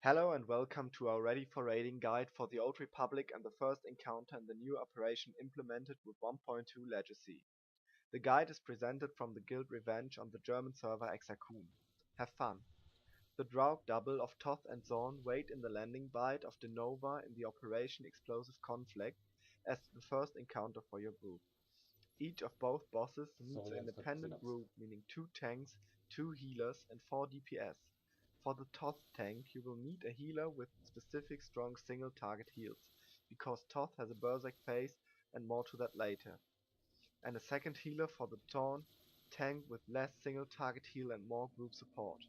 Hello and welcome to our Ready for Raiding guide for the Old Republic and the first encounter in the new operation implemented with 1.2 Legacy. The guide is presented from the Guild Revenge on the German server Exar. Have fun! The Drow double of Toth and Zorn wait in the landing bite of Denova in the Operation Explosive Conflict as the first encounter for your group. Each of both bosses needs an independent group, meaning 2 tanks, 2 healers and 4 DPS. For the Toth tank you will need a healer with specific strong single target heals, because Toth has a berserk phase and more to that later. And a second healer for the Zorn tank with less single target heal and more group support.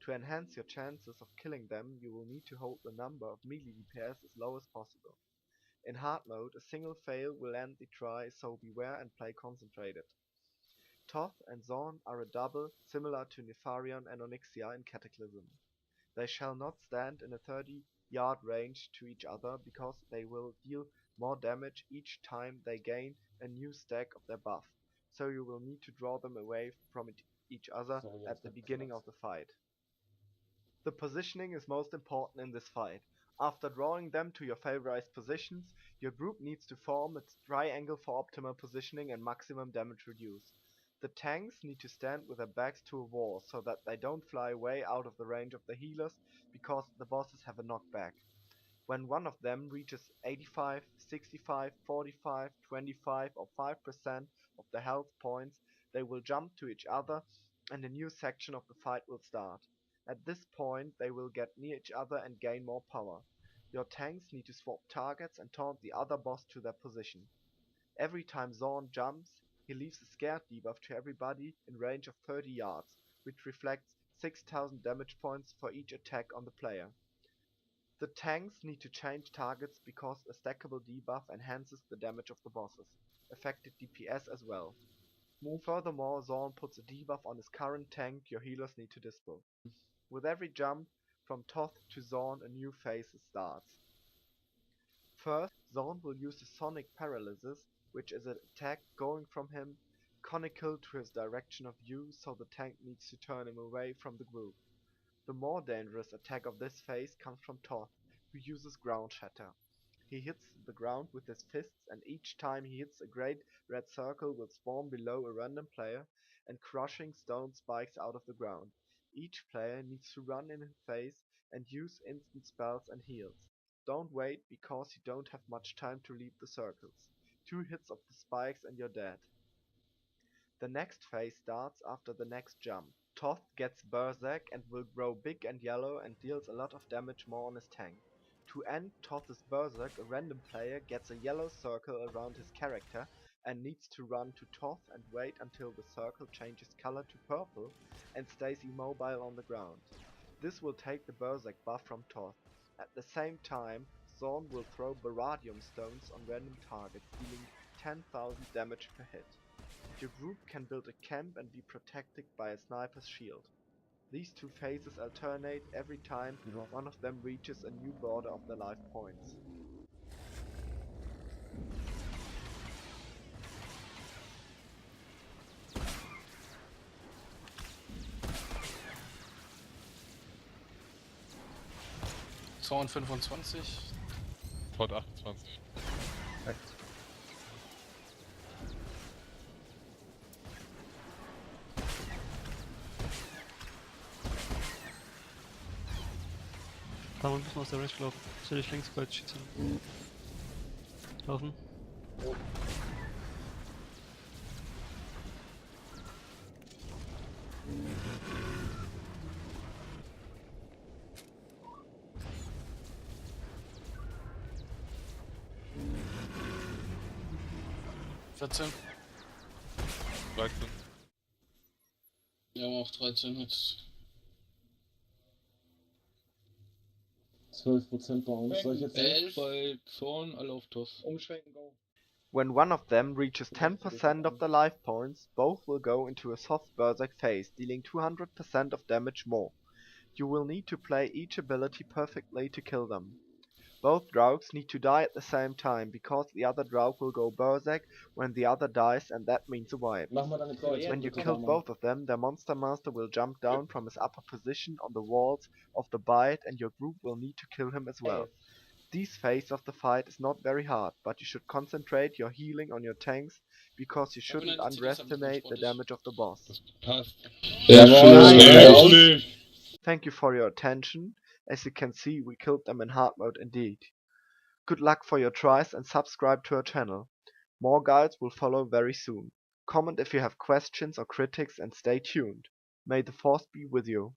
To enhance your chances of killing them you will need to hold the number of melee DPS as low as possible. In hard mode a single fail will end the try, so beware and play concentrated. Toth and Zorn are a double similar to Nefarion and Onyxia in Cataclysm. They shall not stand in a 30-yard range to each other because they will deal more damage each time they gain a new stack of their buff, so you will need to draw them away from each other at the beginning of the fight. The positioning is most important in this fight. After drawing them to your favorized positions, your group needs to form a triangle for optimal positioning and maximum damage reduce. The tanks need to stand with their backs to a wall so that they don't fly way out of the range of the healers, because the bosses have a knockback. When one of them reaches 85, 65, 45, 25 or 5% of the health points, they will jump to each other and a new section of the fight will start. At this point they will get near each other and gain more power. Your tanks need to swap targets and taunt the other boss to their position. Every time Zorn jumps, he leaves a scared debuff to everybody in range of 30 yards, which reflects 6000 damage points for each attack on the player. The tanks need to change targets because a stackable debuff enhances the damage of the bosses, affected DPS as well. Furthermore, Zorn puts a debuff on his current tank your healers need to dispel. With every jump from Toth to Zorn a new phase starts. First, Zorn will use the Sonic Paralysis, which is an attack going from him conical to his direction of view, so the tank needs to turn him away from the group. The more dangerous attack of this phase comes from Toth, who uses Ground Shatter. He hits the ground with his fists, and each time he hits a great red circle will spawn below a random player and crushing stone spikes out of the ground. Each player needs to run in his phase and use instant spells and heals. Don't wait, because you don't have much time to leave the circles. 2 hits of the spikes and you're dead. The next phase starts after the next jump. Toth gets Berserk and will grow big and yellow and deals a lot of damage more on his tank. To end Toth's Berserk, a random player gets a yellow circle around his character and needs to run to Toth and wait until the circle changes color to purple and stays immobile on the ground. This will take the Berserk buff from Toth. At the same time, Zorn will throw Baradium stones on random targets, dealing 10,000 damage per hit. Your group can build a camp and be protected by a sniper's shield. These 2 phases alternate every time one of them reaches a new border of their life points. Zorn 25. Toth 28. Rechts. Da ein bisschen aus der Range gelaufen. Stell dich links bei Schießen. Laufen. Oh. .14. 13. Ja, auch 13 hat. 12% bei uns. Soll ich jetzt 11 bei Zorn, alle auf Toth. umschwenken? Go. When one of them reaches 10% of the life points, both will go into a soft Berserk phase, dealing 200% of damage more. You will need to play each ability perfectly to kill them. Both Draugs need to die at the same time, because the other Draug will go Berserk when the other dies, and that means a wipe. Mach mal deine Kreuz. When you bitte, killed Mama. both of them, their Monster Master will jump down from his upper position on the walls of the Bite, and your group will need to kill him as well. This phase of the fight is not very hard, but you should concentrate your healing on your tanks, because you shouldn't underestimate the damage of the boss. Das passt. Ja, Jawohl, schön. Thank you for your attention. As you can see, we killed them in hard mode indeed. Good luck for your tries and subscribe to our channel. More guides will follow very soon. Comment if you have questions or critics and stay tuned. May the force be with you.